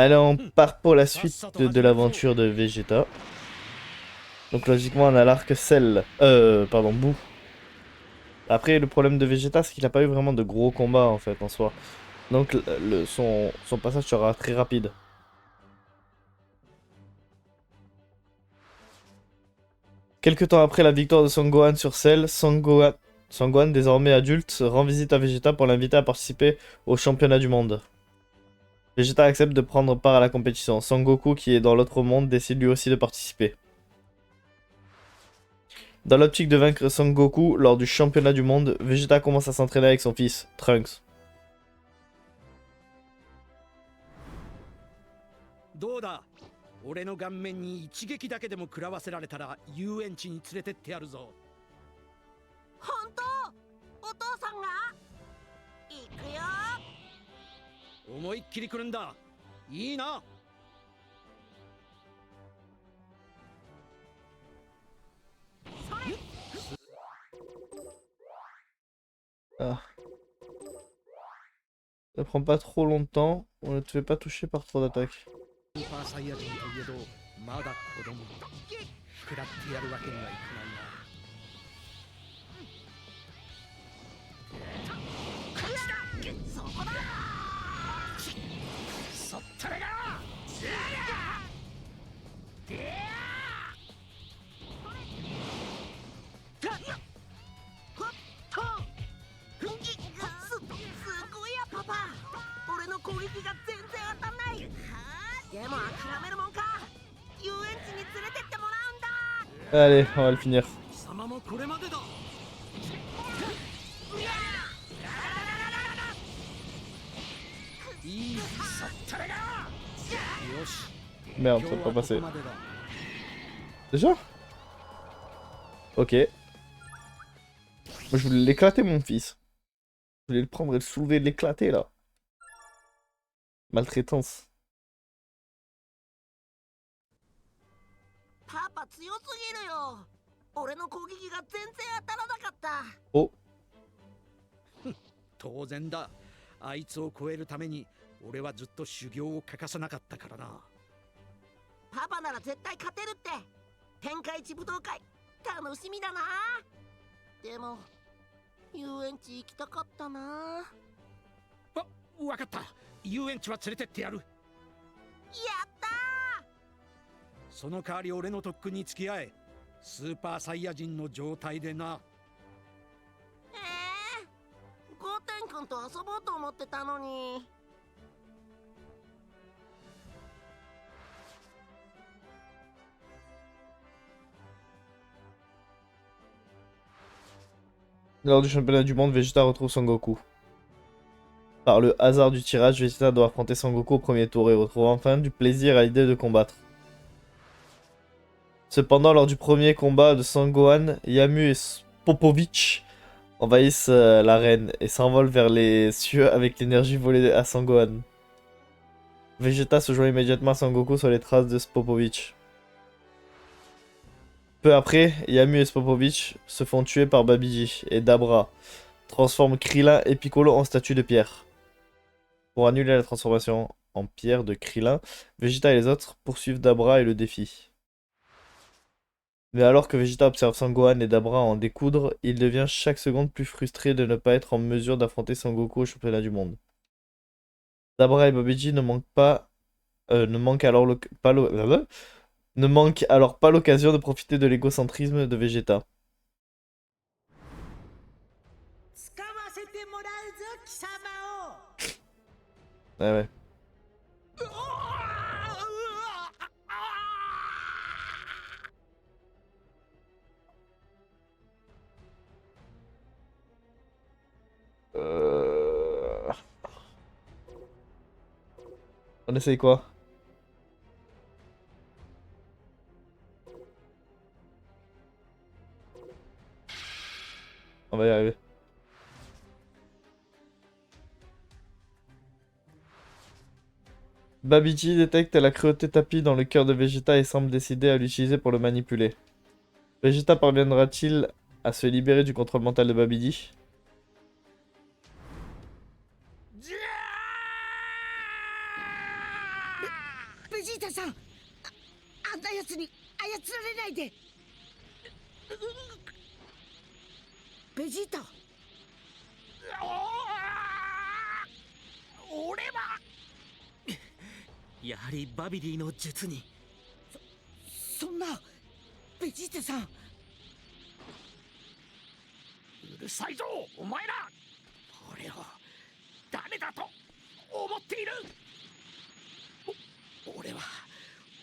Allez, on part pour la suite de l'aventure de Vegeta. Donc logiquement, on a l'arc Cell. Pardon, Boo. Après, le problème de Vegeta, c'est qu'il n'a pas eu vraiment de gros combats, en fait, en soi. Donc son passage sera très rapide. Quelque temps après la victoire de Son Gohan sur Cell, Son Gohan, désormais adulte, rend visite à Vegeta pour l'inviter à participer au championnat du monde. Vegeta accepte de prendre part à la compétition. Son Goku, qui est dans l'autre monde, décide lui aussi de participer. Dans l'optique de vaincre Son Goku lors du championnat du monde, Vegeta commence à s'entraîner avec son fils, Trunks. どうだ俺の顔面に一撃だけでも食らわせられたら遊園地に連れてってやるぞ。本当？お父さんが？行くよ。思いっきり来るんだ。いいな。Ah. Ça prend pas trop longtemps, on ne te fait pas toucher par trop d'attaques. スーパーサイヤ人といえどまだ子供食らってやるわけにはいかないな。そこだ。そったれがすごいやパパ。俺の攻撃が全然当たんない。でも諦めるもんか。遊園地に連れてってもらうんだ。 Allez, on va le finir. 貴様もこれまでだ。いいそったれがよし。 Merde, ça peut pas passer. Déjà? Ok. Moi, je voulais l'éclater, mon fils. Je voulais le prendre et le soulever et l'éclater, là. Maltraitance. パパ強すぎるよ。俺の攻撃が全然当たらなかった。Oh. 当然だ。あいつを超えるために俺はずっと修行を欠かさなかったからな。パパなら絶対勝てるって。天下一武道会楽しみだな。でも遊園地行きたかったな。わかった。遊園地は連れてってやる。やったー。その代わり俺の特訓に付き合え。スーパーサイヤ人の状態でな。ゴーテン君と遊ぼうと思ってたのに。Lors du championnat du monde, Vegeta retrouve Son Goku. Par le hasard du tirage, Vegeta doit affronter Son Goku au premier tour et retrouve enfin du plaisir à l'idée de combattre. Cependant, lors du premier combat de Son Gohan, Yamu et Popovich envahissent l'arène et s'envolent vers les cieux avec l'énergie volée à Son Gohan. Vegeta se joint immédiatement à Son Goku sur les traces de Popovich. Peu après, Yamu et Popovich se font tuer par Babidi et Dabra transforme Krillin et Piccolo en statues de pierre. Pour annuler la transformation en pierre de Krillin, Vegeta et les autres poursuivent Dabra et le défient. Mais alors que Vegeta observe Son Gohan et Dabra en découdre, il devient chaque seconde plus frustré de ne pas être en mesure d'affronter Son Goku au championnat du monde. Dabra et Babidi ne manquent alors pas l'occasion de profiter de l'égocentrisme de Vegeta. Ah ouais. On essaye quoi? On va y arriver. Babidi détecte la cruauté tapie dans le cœur de Vegeta et semble décidé à l'utiliser pour le manipuler. Vegeta parviendra-t-il à se libérer du contrôle mental de Babidi? ータさん、あんなやつに操られないで。ベジータ。俺はやはりバビディの術に。そんなベジータさん。うるさいぞお前ら。俺を誰だと思っている。俺は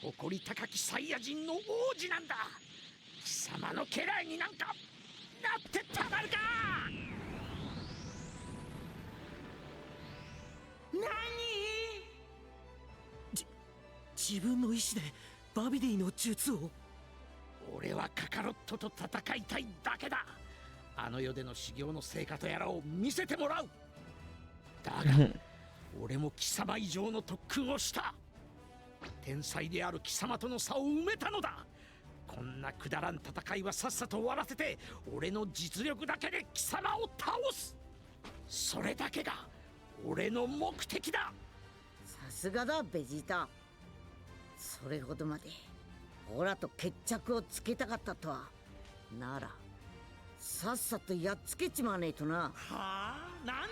誇り高きサイヤ人の王子なんだ。貴様の家来になんかなってたまるか。何？自分の意志でバビディの術を。俺はカカロットと戦いたいだけだ。あの世での修行の成果とやらを見せてもらう。だが俺も貴様以上の特訓をした。天才である貴様との差を埋めたのだ。こんなくだらん戦いはさっさと終わらせて、俺の実力だけで貴様を倒す。それだけが俺の目的だ。さすがだベジータ。それほどまでオラと決着をつけたかったとは。ならさっさとやっつけちまわねえとな。はあ、なんだよ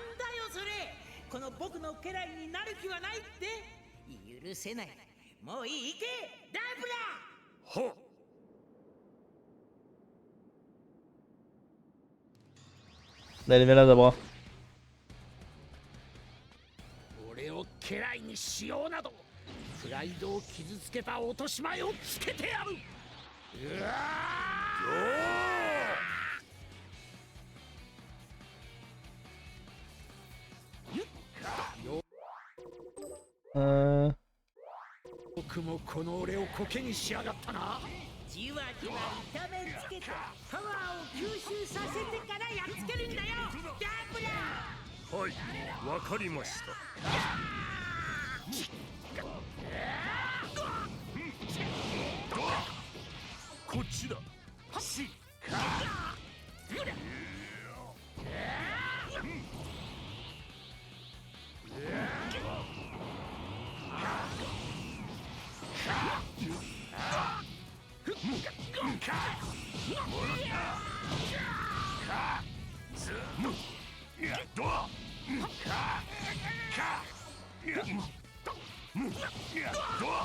それ。この僕の家来になる気はないって。許せない。もういい、行けダブラ。はっ。Dale, mira d'abord. 俺を家来にしようなど、プライドを傷つけた落とし前をつけてやる。うわ僕もこの俺をコケにしやがったな。じわじわ痛めつけてパワーを吸収させてからやっつけるんだよダブラ。はい、わかりました。こっちだ。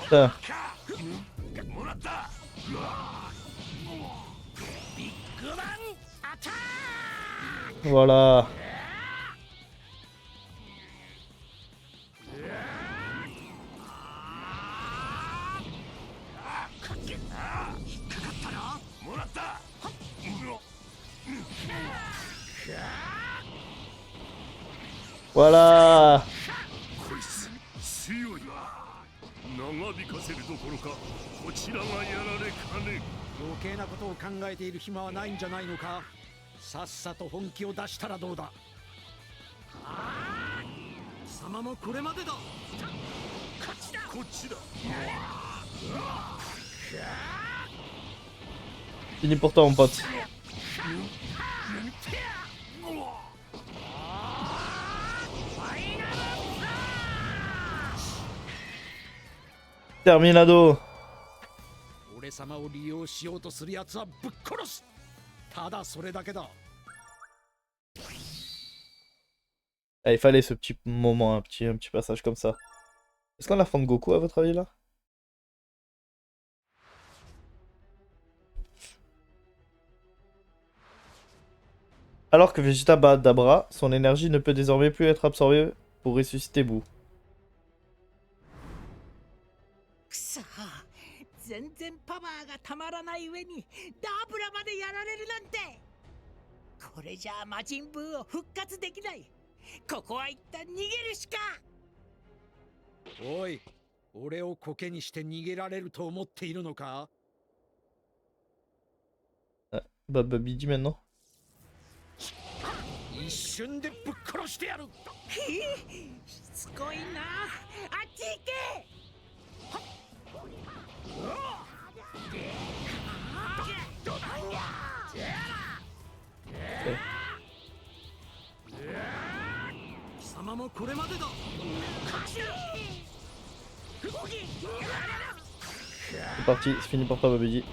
Putain. Voilà. Voilà. こいつ強い。長引かせるどころかこちらがやられかね。余計なことを考えている暇はないんじゃないのか。さっさと本気を出したらどうだ。貴様もこれまでだ。こっちだ。こっちだ。 Fini pour toi, mon pote. Terminado. 俺様を利用しようとするやつはぶっ殺す。ただそれだけだ。 Ah, il fallait ce petit moment, un petit passage comme ça. Est-ce qu'on a la fin de Goku à votre avis là? Alors que Vegeta bat Dabra, son énergie ne peut désormais plus être absorbée pour ressusciter Boo. くそ、全然パワーがたまらない上にダブラまでやられるなんて。これじゃあ魔人ブーを復活できない。ここは一旦逃げるしか。おい、俺をコケにして逃げられると思っているのか。 Bah Babidi maintenant. 一瞬でぶっ殺してやる。しつこいな。あっち行け。貴様もこれまでだ。C'est parti, c'est fini pour toi, Babidi.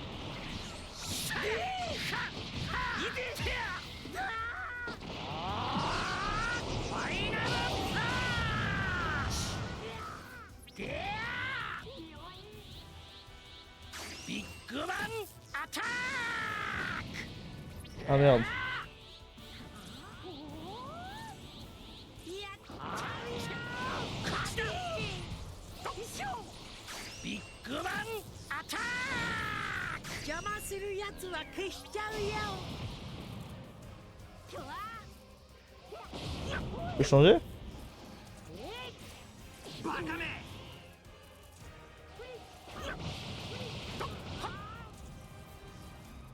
Ah merde. Je peux changer?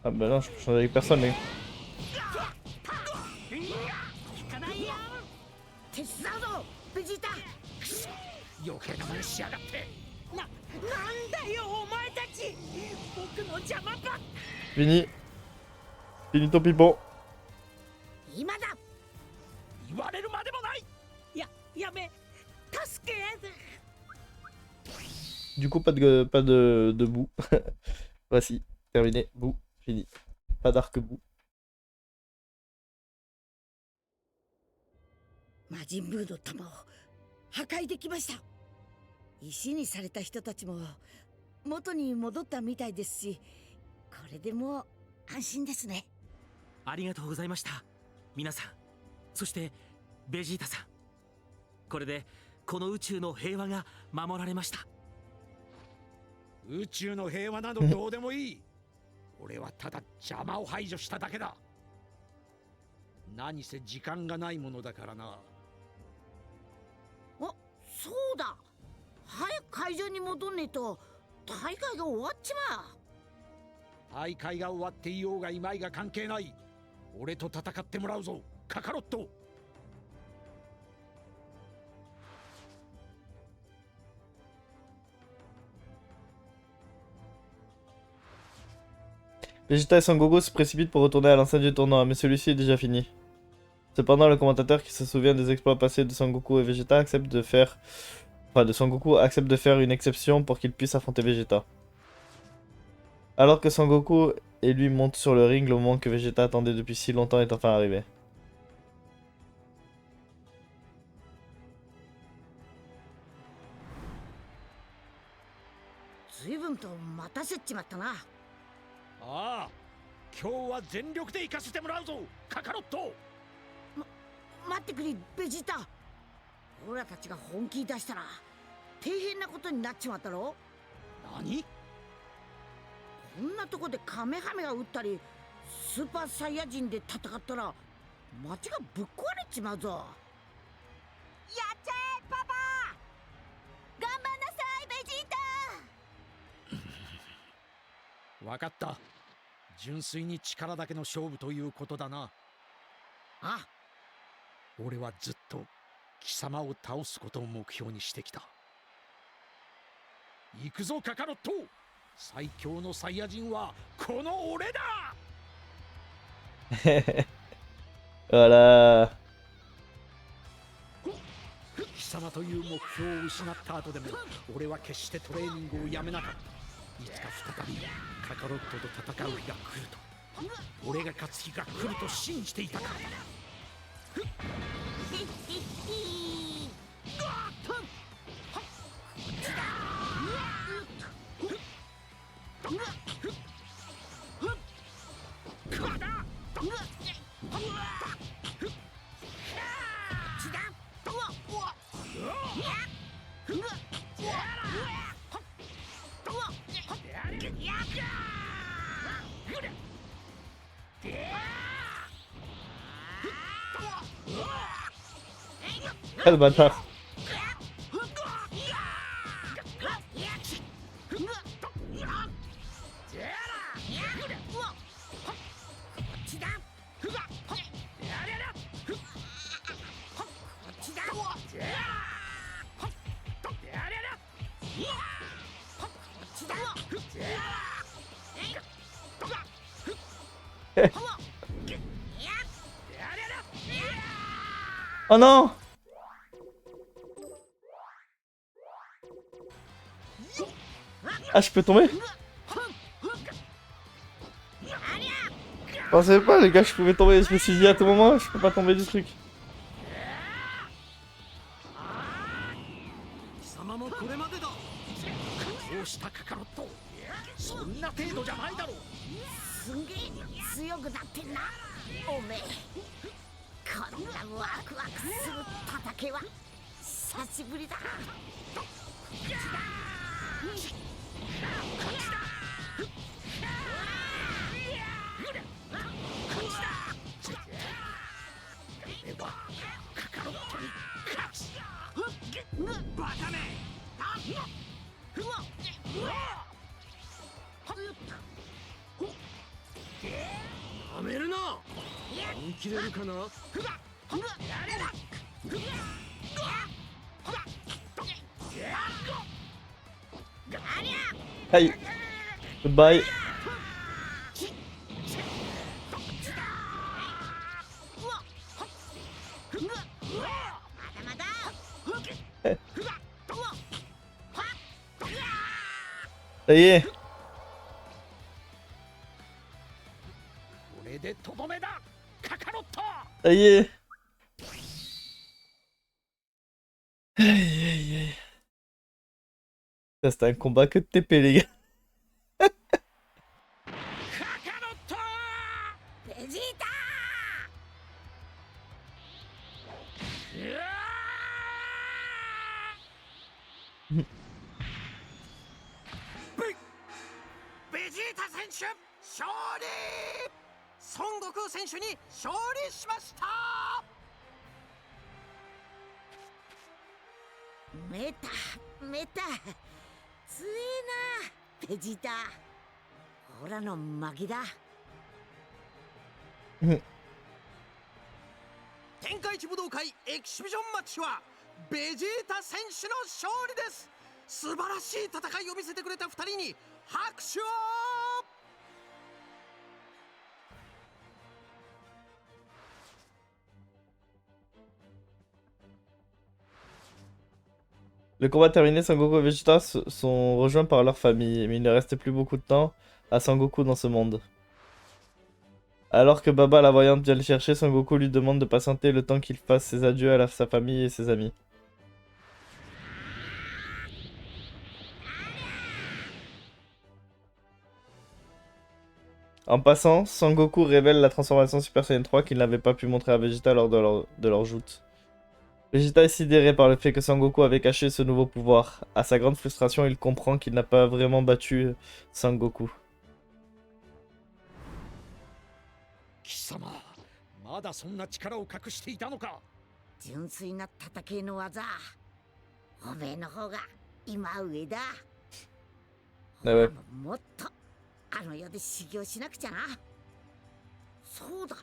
Ah bah non, je peux changer avec personne, les gars. 手伝うぞベジータ。余計な真似しやがってなんだよお前たち僕の邪魔ばっ Fini. Finito pipo. 今だ。言われるまでもない。やめ助け Du coup, pas de bout. Voici, terminé. Bout, fini. Pas d'arc bout. 魔人ブーの弾を破壊できました。石にされた人たちも元に戻ったみたいですし、これでもう安心ですね。ありがとうございました皆さん、そしてベジータさん。これでこの宇宙の平和が守られました。宇宙の平和などどうでもいい。俺はただ邪魔を排除しただけだ。何せ時間がないものだからな。あ、そうだ。早く会場に戻んねえと大会が終わっちまう。大会が終わっていようがいまいが関係ない。俺と戦ってもらうぞ、カカロット。Vegeta et Son Goku se précipitent pour retourner à l'enceinte du tournoi, mais celui-ci est déjà fini. Cependant, le commentateur qui se souvient des exploits passés de Son Goku et Vegeta accepte de faire... Enfin, de Son Goku accepte de faire une exception pour qu'il puisse affronter Vegeta. Alors que Son Goku et lui montent sur le ring, le moment que Vegeta attendait depuis si longtemps est enfin arrivé. 随分と待たせちまったな。ああ、今日は全力で行かせてもらうぞ、カカロット。待ってくれベジータ。オラたちが本気出したら大変なことになっちまったろ。何？こんなとこでカメハメが撃ったりスーパーサイヤ人で戦ったら街がぶっ壊れちまうぞ。やっちゃえパパ。頑張んなさいベジータ。わかった。純粋に力だけの勝負ということだな。あ、俺はずっと貴様を倒すことを目標にしてきた。行くぞカカロット。最強のサイヤ人はこの俺だ。Voilà. 貴様という目標を失った後でも俺は決してトレーニングをやめなかった。いつか再びカカロットと戦う日が来ると、俺が勝つ日が来ると信じていたからだ。Quel bâtard. Oh non! Ah, je peux tomber? Je pensais pas, les gars, je pouvais tomber. Je me suis dit à tout moment, je peux pas tomber du truc. 貴様もこれまでだ。こうしたカカロット、そんな程度じゃないだろう。すげえ強くなってんなおめえ。こんなワクワクする戦いは久しぶりだ。俺はカカロットに勝つ。バカめ。やめるな。本気でるかな。はい。グッバイ。Ça y est. 俺でとどめだ、カカロット。 Ça y est. Aïe aïe aïe. Ça c'était un combat que de TP les gars. カカロット。ベジータベジータ選手勝利。孫悟空選手に勝利しました。メタ強えなベジータ。ほらの負けだ。天下一武道会エキシビジョンマッチはベジータ選手の勝利です。素晴らしい戦いを見せてくれた2人に拍手を。 Le combat terminé, Sangoku et Vegeta sont rejoints par leur famille, mais il ne restait plus beaucoup de temps à Sangoku dans ce monde. Alors que Baba la voyante vient le chercher, Sangoku lui demande de patienter le temps qu'il fasse ses adieux à sa famille et ses amis. En passant, Sangoku révèle la transformation Super Saiyan 3 qu'il n'avait pas pu montrer à Vegeta lors de leur joute. Vegeta est sidéré par le fait que Sangoku avait caché ce nouveau pouvoir. À sa grande frustration, il comprend qu'il n'a pas vraiment battu Sangoku. 貴様、まだそんな力を隠していたのか。純粋な戦いの技。おめえの方が今上だ。もっとあの世で修行しなくちゃな。そうだ。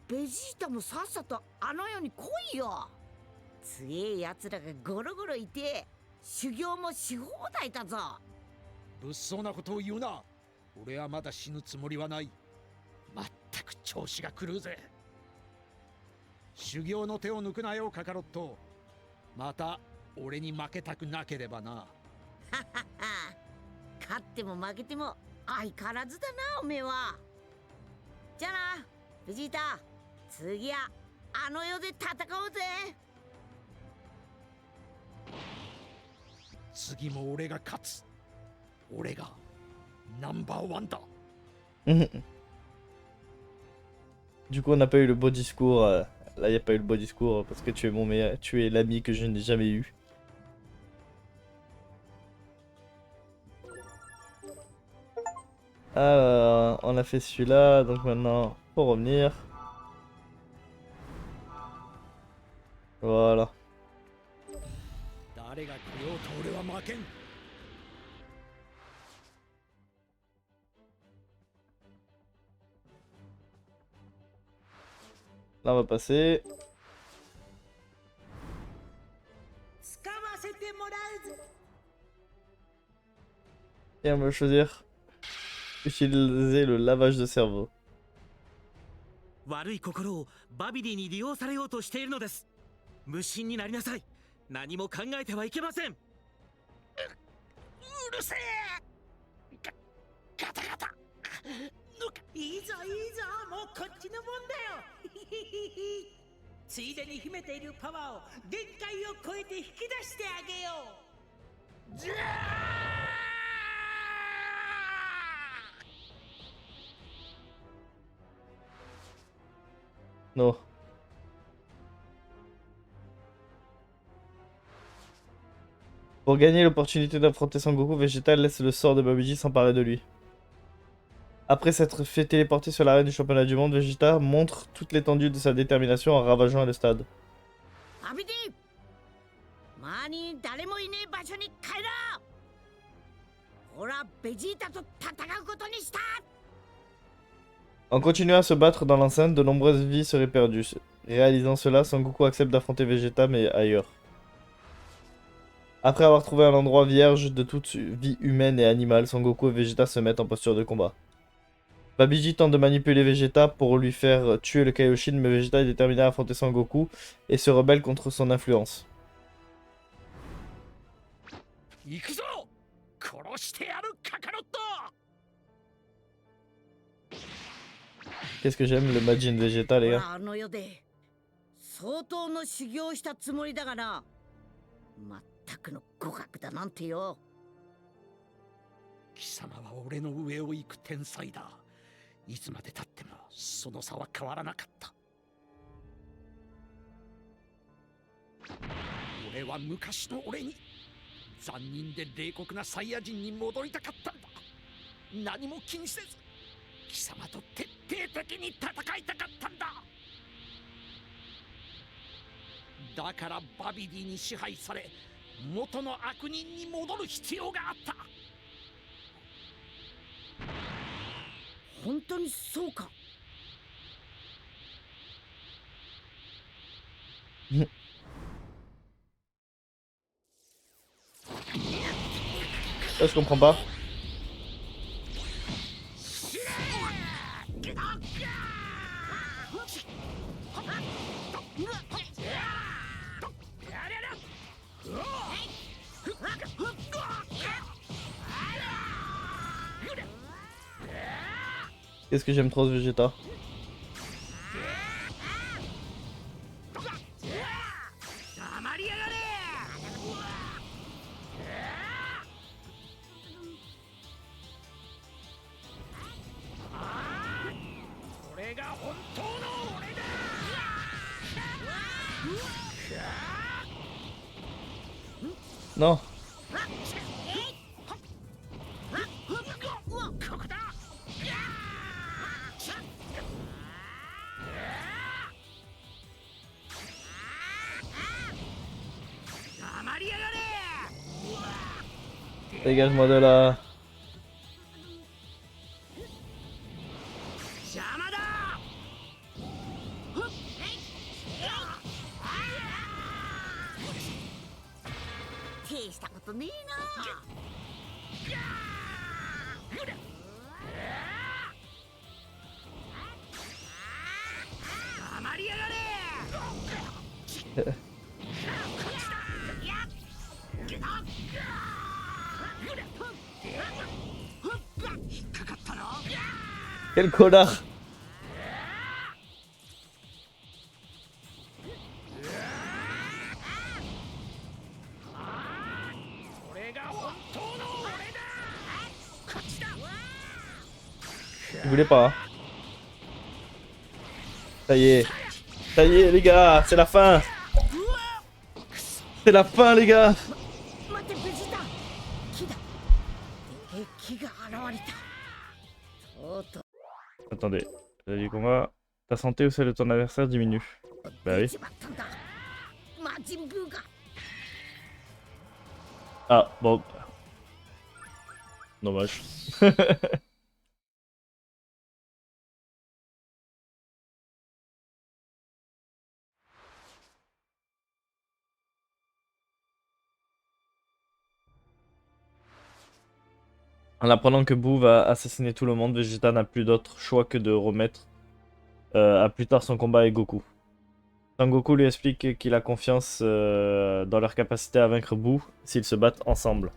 ベジータもさっさとあの世に来いよ。強え奴らがゴロゴロいて修行もし放題だぞ。物騒なことを言うな。俺はまだ死ぬつもりはない。まったく調子が狂うぜ。修行の手を抜くなよカカロット。また俺に負けたくなければな。ははは。勝っても負けても相変わらずだなおめえは。じゃあなベジータ。次はあの世で戦おうぜ。次も俺が勝つ。俺がナンバーワンだ。Du coup, on n'a pas eu le beau discours. Là, il n'y a pas eu le beau discours parce que tu es mon meilleur, tu es l'ami que je n'ai jamais eu. Alors, on a fait celui-là, donc maintenant, faut revenir. Voilà. Là, on va passer. Et on va choisir utiliser le lavage de cerveau. 悪い心をバビディに利用されようとしているのです。無心になりなさい。何も考えてはいけません。うるせえ。ガタガタいいぞいいぞ、もうこっちのもんだよついでに秘めているパワーを限界を超えて引き出してあげよう。じゃNon. Pour gagner l'opportunité d'affronter Sangoku, Vegeta laisse le sort de Babidi s'emparer de lui. Après s'être fait téléporter sur l'arène du championnat du monde, Vegeta montre toute l'étendue de sa détermination en ravageant le stade. バビディ周りに誰もいねえ場所に帰ろう。俺はベジータと戦うことにした。 En continuant à se battre dans l'enceinte, de nombreuses vies seraient perdues. Réalisant cela, Sangoku accepte d'affronter Vegeta mais ailleurs. Après avoir trouvé un endroit vierge de toute vie humaine et animale, Sangoku et Vegeta se mettent en posture de combat. Babidi tente de manipuler Vegeta pour lui faire tuer le Kaioshin, mais Vegeta est déterminé à affronter Sangoku et se rebelle contre son influence. 行くぞ殺してやるカカロット Qu'est-ce que j'aime le Majin Vegeta, les 俺 gars. はあの世で相当の修行したつもりだがな。まったくの互角だなんてよ。貴様は俺の上を行く天才だ。いつまでたってもその差は変わらなかった。俺は昔の俺に残忍で冷酷なサイヤ人に戻りたかったんだ。何も気にせず貴様と徹底的に戦いたかったんだ。だからバビディに支配され元の悪人に戻る必要があった。本当にそうか。Ça, je comprends pas. Qu'est-ce que j'aime trop ce Vegeta. Non. Dégage-moi de là. Quel connard. Il voulait pas. Hein. Ça y est. Ça y est les gars, c'est la fin. C'est la fin les gars. Attendez, j'ai dit combat. Ta santé ou celle de ton adversaire diminue. Bah oui. Ah, bon. Dommage. En apprenant que Boo va assassiner tout le monde, Vegeta n'a plus d'autre choix que de remettre à plus tard son combat avec Goku. Sangoku lui explique qu'il a confiance dans leur capacité à vaincre Boo s'ils se battent ensemble.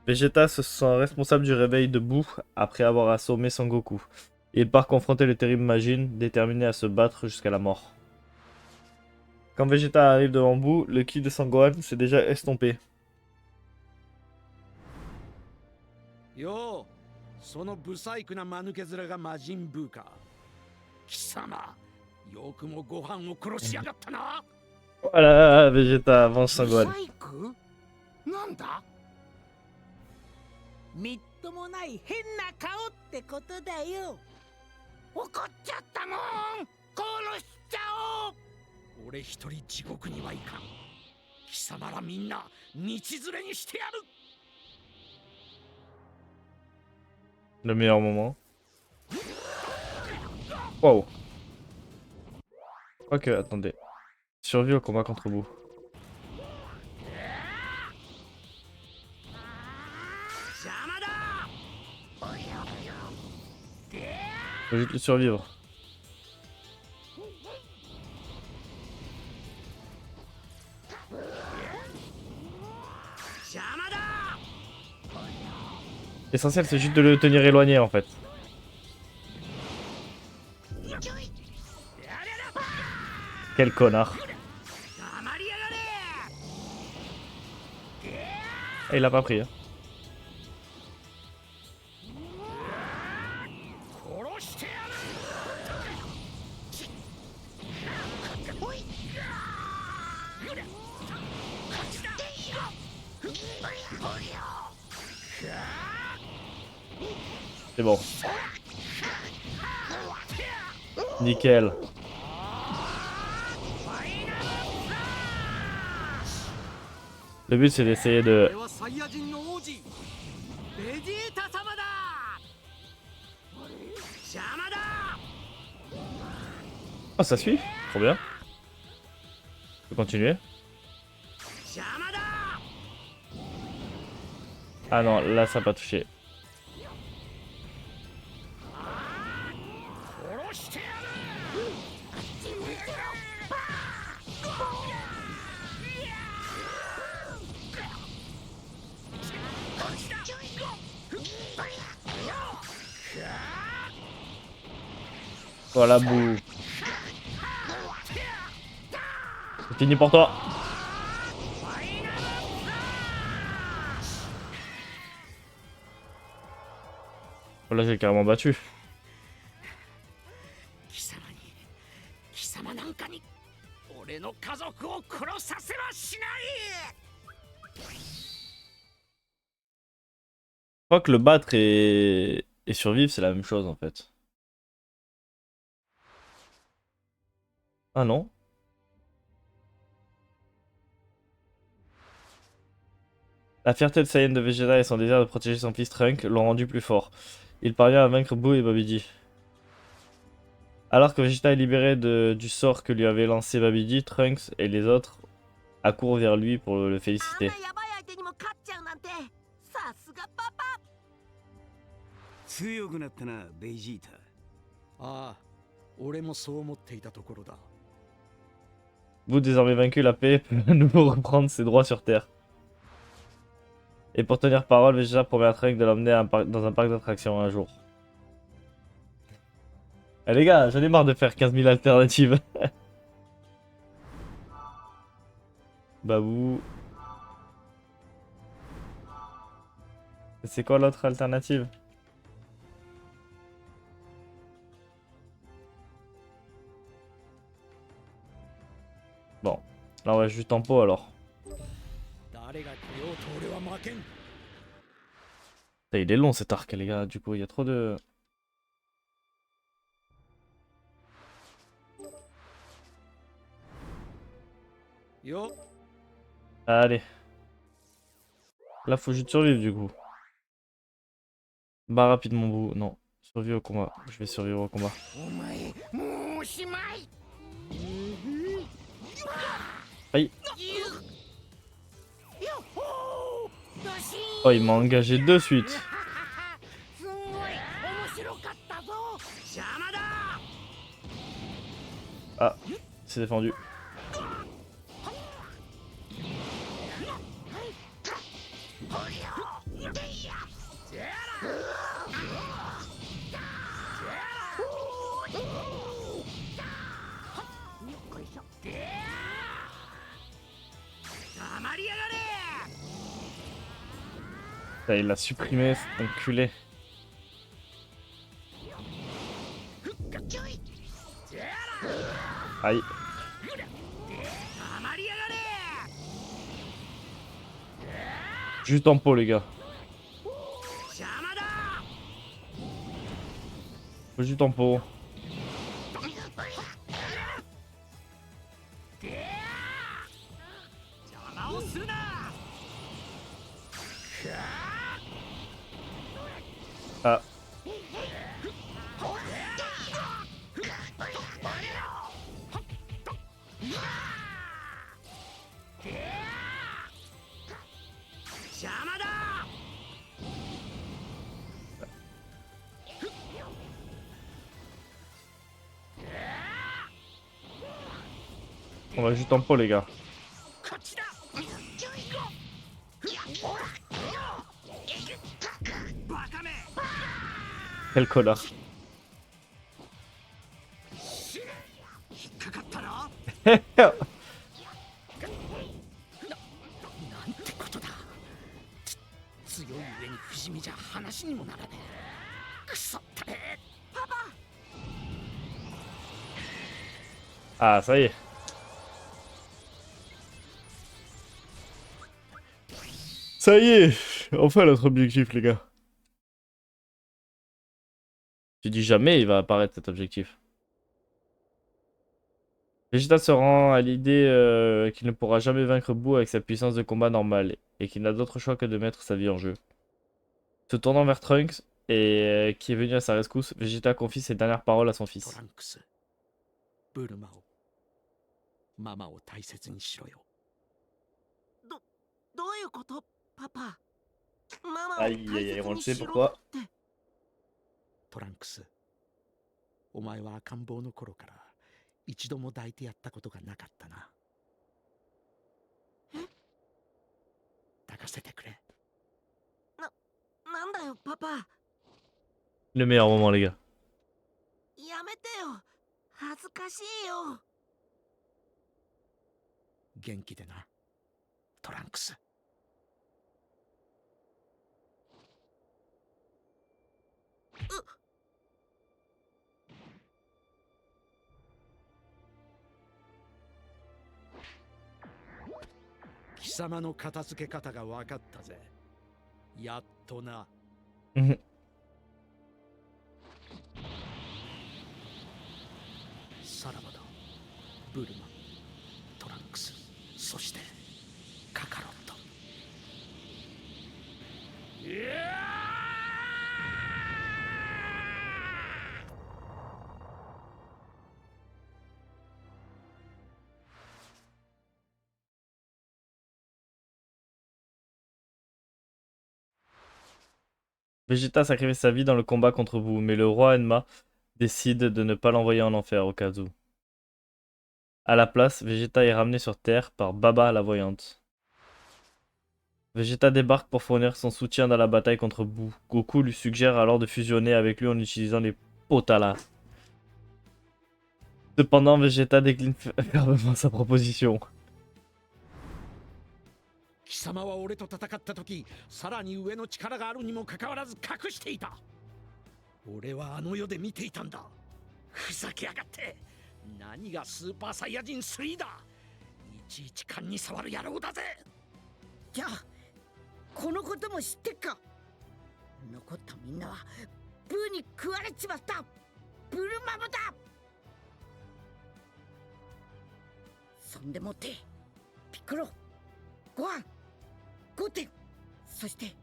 Vegeta se sent responsable du réveil de Boo après avoir assommé Sangoku. Il part confronter le terrible Majin, déterminé à se battre jusqu'à la mort. Quand Vegeta arrive devant Boo, le ki de Sangohan s'est déjà estompé. よう、その不細工な間抜け面が魔人ブーか。貴様、よくもご飯を殺しやがったな。Voilà, Vegeta avance Sangohan. 細工？なんだ？みっともない変な顔ってことだよ。怒っちゃったもん。殺しちゃおう。俺一人地獄にはいかん。貴様らみんな道連れにしてやる。 Le meilleur moment. Wow. Ok, attendez. Survie au combat contre Boo. Faut juste le survivre. L'essentiel c'est juste de le tenir éloigné en fait. Quel connard. Ah, il l'a pas pris. Hein. C'est bon. Nickel. Le but c'est d'essayer de... Oh ça suit. Trop bien. Je peux continuer. Ah non, là ça n'a pas touché. Voilà, Boo. C'est fini pour toi. Oh, là, j'ai carrément battu. Je crois que le battre et survivre, c'est la même chose en fait. Ah non. La fierté de Saiyan de Vegeta et son désir de protéger son fils Trunk l'ont rendu plus fort. Il parvient à vaincre Boo et Babidi. Alors que Vegeta est libéré du sort que lui avait lancé Babidi, Trunks et les autres accourent vers lui pour le féliciter. 強くなったな、ベジータ。ああ、俺もそう思っていたところだ。 Boo, désormais vaincu, la paix peut à nouveau reprendre ses droits sur Terre. Et pour tenir parole, Vegeta promet à Trunks de l'emmener dans un parc d'attractions un jour. Eh les gars, j'en ai marre de faire 15 000 alternatives. Babou. C'est quoi l'autre alternative? Bon, là on va juste en pot alors. Putain, il est long cet arc les gars, du coup il y a trop de... Allez. Là faut juste survivre du coup. Bah rapidement Boo, non. Survivre au combat, je vais survivre au combat. Aïe. Oh il m'a engagé de suite. Ah, c'est défendu. Putain, il l'a supprimé, cet enculé. Aïe. Juste en pot, les gars. Faut juste en pot. Ah. On va juste en pot, les gars. Quel connard. Ah, ça y est. Ça y est. Enfin notre objectif, les gars. Tu dis jamais il va apparaître cet objectif. Vegeta se rend à l'idée qu'il ne pourra jamais vaincre Boo avec sa puissance de combat normale et qu'il n'a d'autre choix que de mettre sa vie en jeu. Se tournant vers Trunks et qui est venu à sa rescousse, Vegeta confie ses dernières paroles à son fils. トランクス、ブルマを、ママを大切にしろよ。どういうことパパ。ママを Aïe, 大 aïe, aïe, on 切 le に sait しろ pourquoi. って。トランクス、お前は赤ん坊の頃から一度も抱いてやったことがなかったな。抱かせてくれ。なんだよパパ。 Le meilleur moment, les gars. やめてよ。恥ずかしいよ。元気でな、トランクス。貴様の片付け方が分かったぜ。やっとな。さらばだ、ブルマ、トランクス、そしてカカロット。Vegeta sacrifie sa vie dans le combat contre Boo, mais le roi Enma décide de ne pas l'envoyer en enfer au cas où. À la place, Vegeta est ramené sur Terre par Baba la voyante. Vegeta débarque pour fournir son soutien dans la bataille contre Boo. Goku lui suggère alors de fusionner avec lui en utilisant les Potala. Cependant, Vegeta décline fermement sa proposition. 貴様は俺と戦った時、さらに上の力があるにもかかわらず隠していた。俺はあの世で見ていたんだ。ふざけやがって。何がスーパーサイヤ人3だ。いちいち勘に触る野郎だぜ。じゃあこのことも知ってっか。残ったみんなはブーに食われちまった。ブルマムだ。そんでもってピッコロ、ゴアン、ゴテン、そして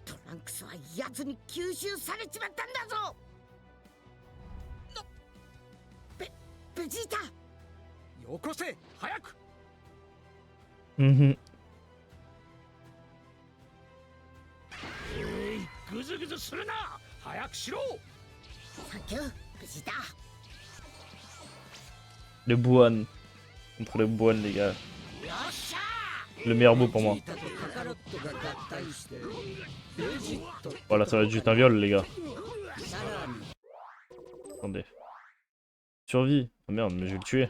トランクスは奴に吸収されちまったんだぞ。ベジータ、よこせ、早く。ぐずぐずするな。早くしろ。サンキューベジータ。 Le Buan. Contre le Buan, les gars. Le meilleur bout pour moi. Voilà, ça va être juste un viol, les gars. Attendez. Survie. Oh merde, mais je vais le tuer.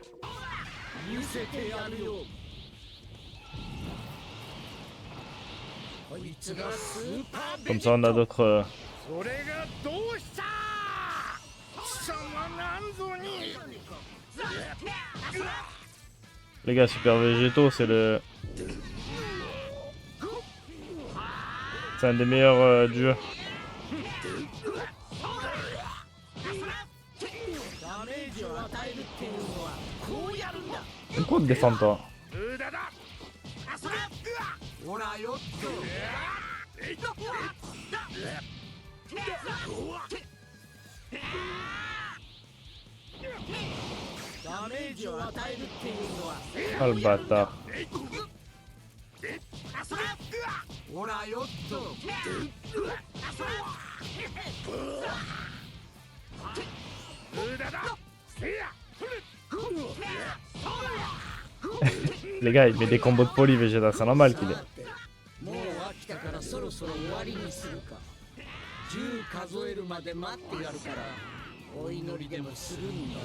こいつがスーパーベ Comme ジ ça, ー on a ト d'autres. それがどうした貴様なんぞに Les gars, Super Végétaux, c'est le. C'est un des meilleurs du jeu. ダメージを与えるっていうのはこうやるんだ Pourquoi te défends toi? 無駄だほらよっとダメージを与えるっていうのは Ah le bâtard. ほらよっと無駄だせや Les gars, il met des combos de poli Vegeta, c'est normal qu'il est. もう飽きたからそろそろ終わりにするか10数えるまで待ってやるからお祈りでもするんだ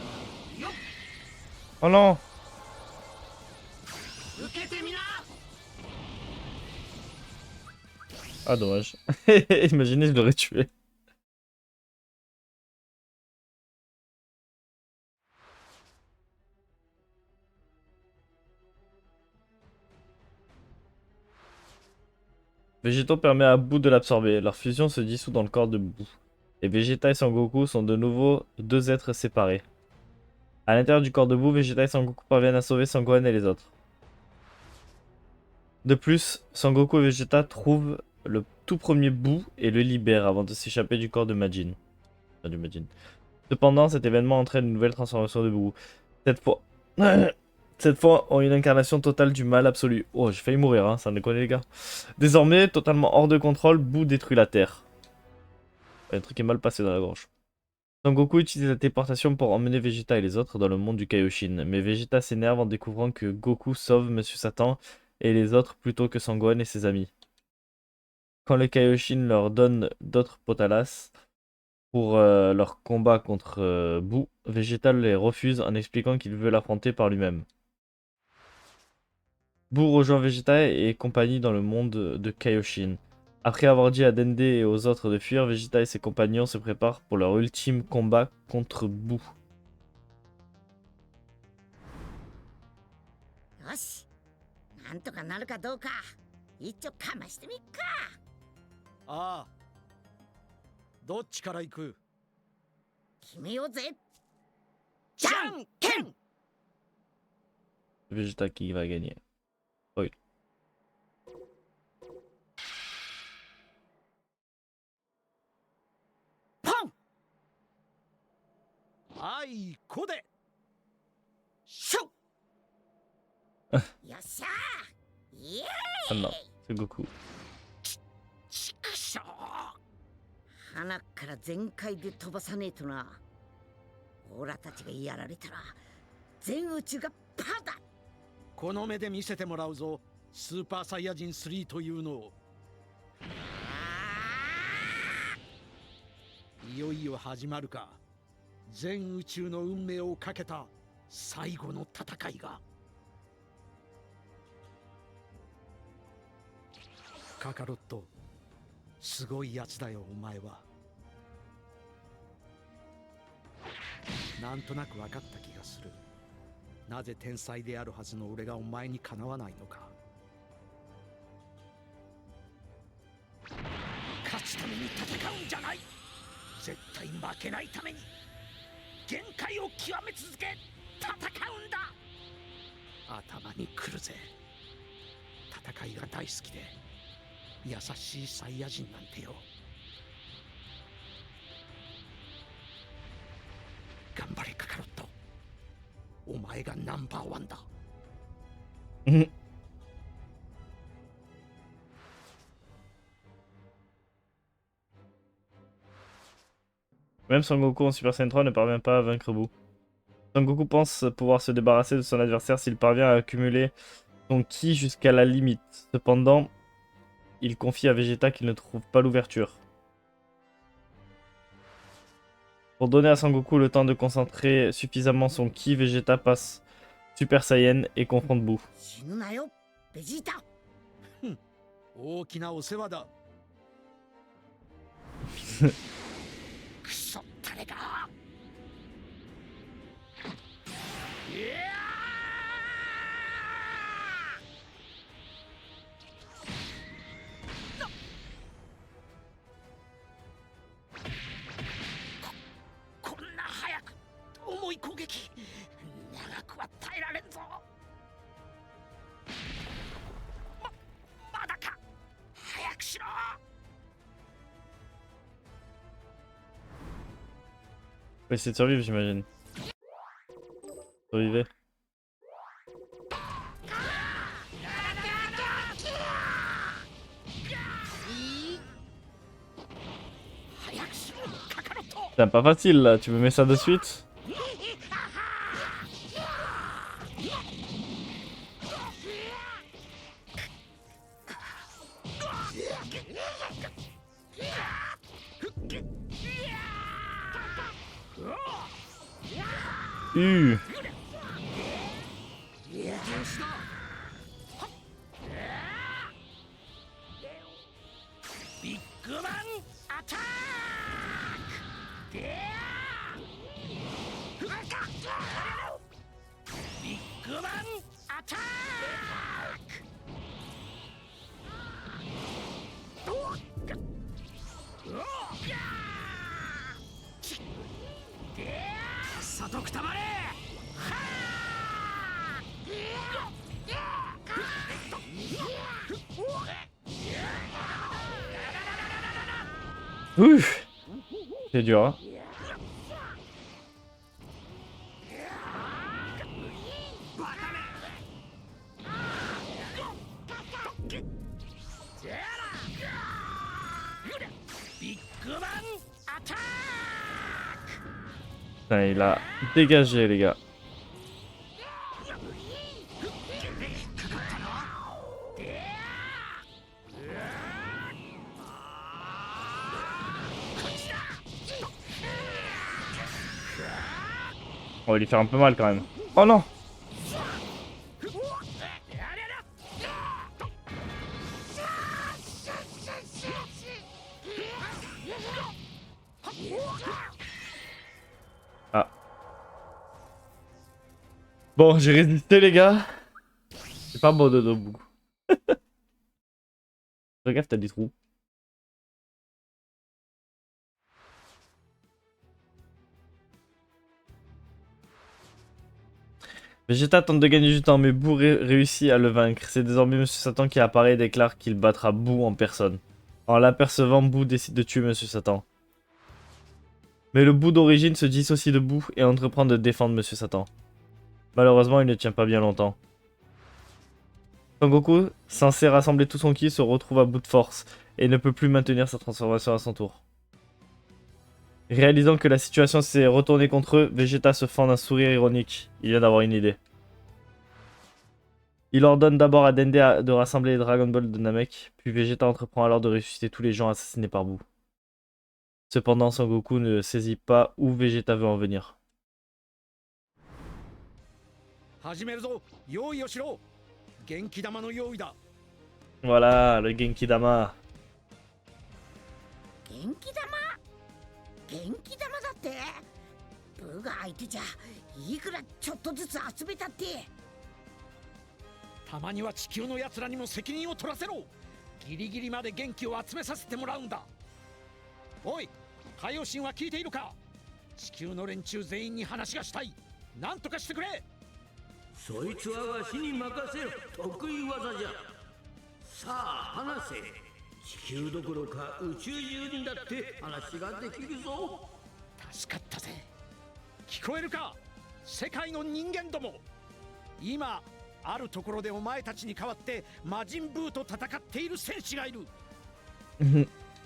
Oh non! 受けてみな Ah dommage. Imaginez, je l'aurais tué. Végétaux permet à Boo de l'absorber. Leur fusion se dissout dans le corps de Boo. Et Vegeta et Sangoku sont de nouveau deux êtres séparés. À l'intérieur du corps de Boo, Vegeta et Sangoku parviennent à sauver Sangohan et les autres. De plus, Sangoku et Vegeta trouvent le tout premier Boo et le libèrent avant de s'échapper du corps de Majin. Enfin, du Majin. Cependant, cet événement entraîne une nouvelle transformation de Boo. Cette fois, en une incarnation totale du mal absolu. Oh, j'ai failli mourir, hein, ça me déconne les gars. Désormais, totalement hors de contrôle, Boo détruit la Terre. Un truc est mal passé dans la gorge. Sangoku utilise la téléportation pour emmener Vegeta et les autres dans le monde du Kaioshin. Mais Vegeta s'énerve en découvrant que Goku sauve Monsieur Satan et les autres plutôt que Sangohan et ses amis. Quand le Kaioshin leur donne d'autres Potalas pour leur combat contre Boo, Vegeta les refuse en expliquant qu'il veut l'affronter par lui-même. Boo rejoint Vegeta et compagnie dans le monde de Kaioshin. Après avoir dit à Dende et aux autres de fuir, Vegeta et ses compagnons se préparent pour leur ultime combat contre Boo. よしなんとかなるかどうか一丁かましてみっかああどっちから行く決めようぜじゃんけん Vegeta qui va gagner. Oui. ポンあいこでシュッよっしゃイエ Ah non, c'est Goku. ちくしょうー鼻から全開で飛ばさねえとなオラたちがやられたら全宇宙がパーだこの目で見せてもらうぞスーパーサイヤ人3というのをいよいよ始まるか全宇宙の運命をかけた最後の戦いがカカロットすごいやつだよお前はなんとなく分かった気がするなぜ天才であるはずの俺がお前にかなわないのか勝つために戦うんじゃない絶対負けないために限界を極め続け戦うんだ頭にくるぜ戦いが大好きで優しいサイヤ人なんてよ頑張れカカロットお前がナンバーワンだ Même Sangoku en Super Saiyan 3 ne parvient pas à vaincre Boo. Sangoku pense pouvoir se débarrasser de son adversaire s'il parvient à accumuler son ki jusqu'à la limite. Cependant, il confie à Vegeta qu'il ne trouve pas l'ouverture. Pour donner à Sangoku le temps de concentrer suffisamment son ki, Vegeta passe Super Saiyan et confronte Boo. 死ぬなよベジータ大きなお世話だクソったれかいやこんな早く重い攻撃長くは耐えられんぞまだか早くしろ Faut essayer de survivre, j'imagine. Survivez. 早くしろカカロット C'est pas facile là, tu me mets ça de suite? Uh. ビッグバンアタックビッグバンアタックさとくたまれ Ouf. C'est dur, hein. Putain, il a dégagé, les gars. On va lui faire un peu mal quand même. Oh non! Ah. Bon, j'ai résisté les gars. C'est pas bon de debout. Regarde, t'as des trous. Vegeta tente de gagner du temps, mais Boo réussit à le vaincre. C'est désormais Monsieur Satan qui apparaît et déclare qu'il battra Boo en personne. En l'apercevant, Boo décide de tuer Monsieur Satan. Mais le Boo d'origine se dissocie de Boo et entreprend de défendre Monsieur Satan. Malheureusement, il ne tient pas bien longtemps. Son Goku, censé rassembler tout son ki, se retrouve à bout de force et ne peut plus maintenir sa transformation à son tour. Réalisant que la situation s'est retournée contre eux, Vegeta se fend d'un sourire ironique. Il vient d'avoir une idée. Il ordonne d'abord à Dende de rassembler les Dragon Ball de Namek, puis Vegeta entreprend alors de ressusciter tous les gens assassinés par Boo. Cependant, Son Goku ne saisit pas où Vegeta veut en venir. Voilà, le Genki Dama. 元気玉元気玉だってブーが相手じゃいくらちょっとずつ集めたってたまには地球のやつらにも責任を取らせろギリギリまで元気を集めさせてもらうんだおい海洋神は聞いているか地球の連中全員に話がしたいなんとかしてくれそいつはわしに任せろ得意技じゃさあ話せ地球どころか宇宙中にだって話ができるぞ助かったぜ聞こえるか世界の人間ども今あるところでお前たちに代わって魔人ブーと戦っている戦士がいる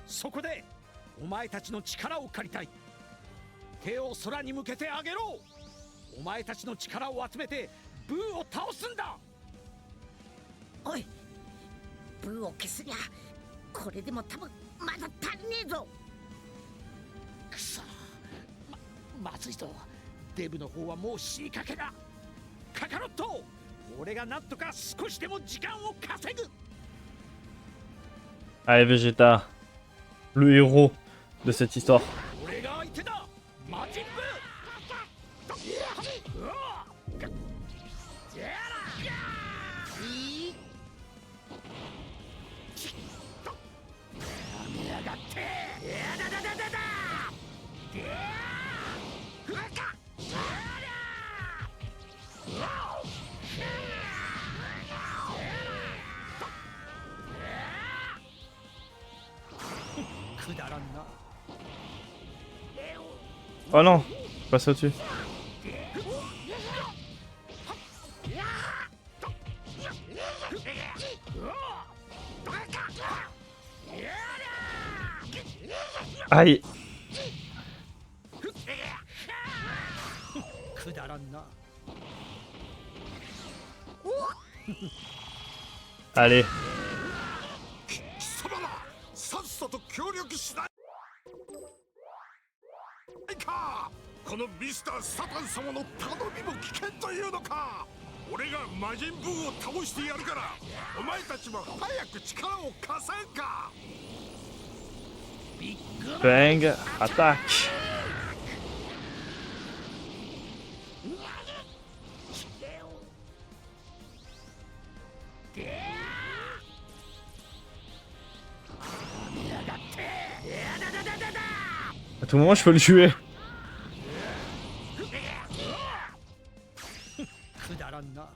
そこでお前たちの力を借りたい手を空に向けてあげろお前たちの力を集めてブーを倒すんだおいブーを消すにゃこれでも多分まだ足りねえぞくそまずいぞデブの方はもう死にかけだカカロット俺がなんとか少しでも時間を稼ぐ Allez, Vegeta, le héros de cette histoire. 俺が相手だ魔人ブやがってやだだだだだくだらんな Oh non, passe au-dessus. Aïe. くだらんな Allez. 貴様らさっさと協力しないか。このミスターサタン様の頼みも危険というのか。俺が魔人ブーを倒してやるからお前たちも早く力を貸せんか。 Bang, attaque. À tout moment, je peux le tuer. くだらんな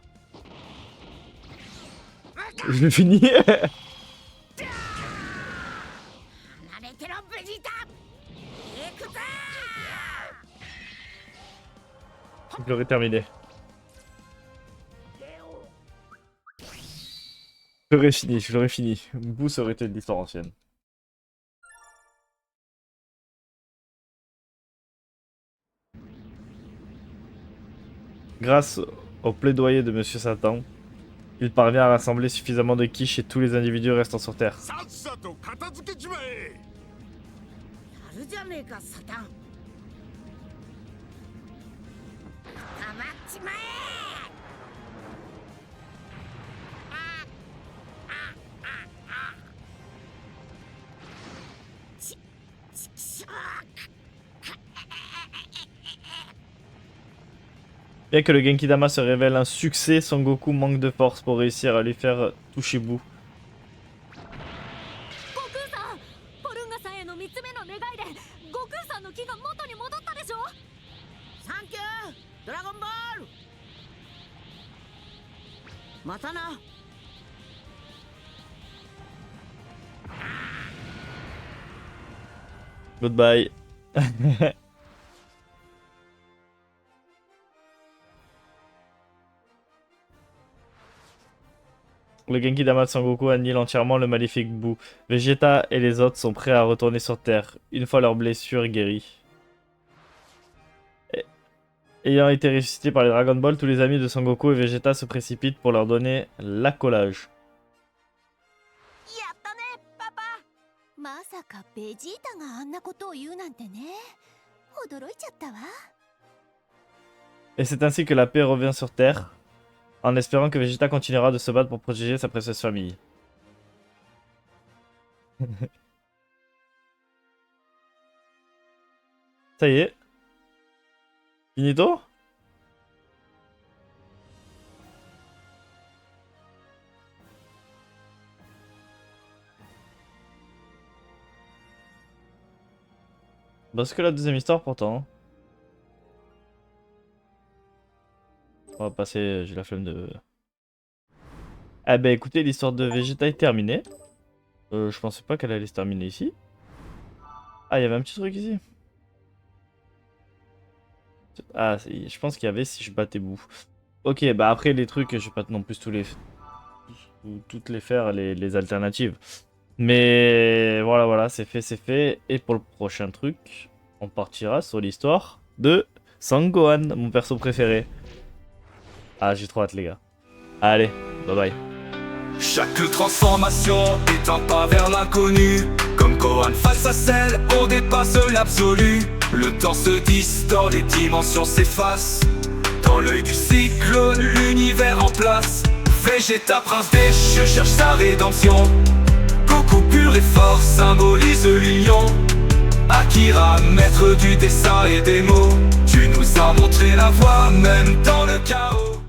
Je l'ai fini. 慣れてろベジータ行くぜ Je l'aurais terminé. Je l'aurais fini. Boo, ça aurait été de l'histoire ancienne. Grâce au plaidoyer de Monsieur Satan, il parvient à rassembler suffisamment de ki chez tous les individus restant sur Terre. さっさと片付けちまえ。やるじゃねえかサタンたまっちまえちくしょう Bien que le Genkidama se révèle un succès, Son Goku manque de force pour réussir à lui faire toucher Boo. 悟空さん、ポルンガさんへの3つ目の願いで悟空さんの木が元に戻ったでしょ。サンキュードラゴンボールまたな Goodbye. Le Genkidama de Sangoku annihile entièrement le maléfique Boo. Vegeta et les autres sont prêts à retourner sur Terre, une fois leurs blessures guéries. Ayant été ressuscités par les Dragon Ball, tous les amis de Sangoku et Vegeta se précipitent pour leur donner l'accolage. やったね、パパ。まさかベジータがあんなことを言うなんてね。驚いちゃったわ。 Et c'est ainsi que la paix revient sur Terre, en espérant que Vegeta continuera de se battre pour protéger sa précieuse famille. Ça y est. Finito? Bah c'est que la deuxième histoire pourtant. On va passer, j'ai la flemme de... Ah bah écoutez, l'histoire de Vegeta est terminée. Je pensais pas qu'elle allait se terminer ici. Ah, il y avait un petit truc ici. Ah, je pense qu'il y avait si je battais Boo. Ok, bah après les trucs, je vais pas non plus toutes les faire, les alternatives. Mais voilà, c'est fait. Et pour le prochain truc, on partira sur l'histoire de Sangohan, mon perso préféré. Ah, j'ai trop hâte les gars. Allez, bye bye. Chaque transformation est un pas vers l'inconnu. Comme Gohan face à Cell, on dépasse l'absolu. Le temps se distord, les dimensions s'effacent. Dans l'œil du cyclone, l'univers en place. Vegeta, prince des cieux, cherche sa rédemption. Goku pur et fort symbolise l'union. Akira, maître du dessin et des mots, tu nous as montré la voie même dans le chaos.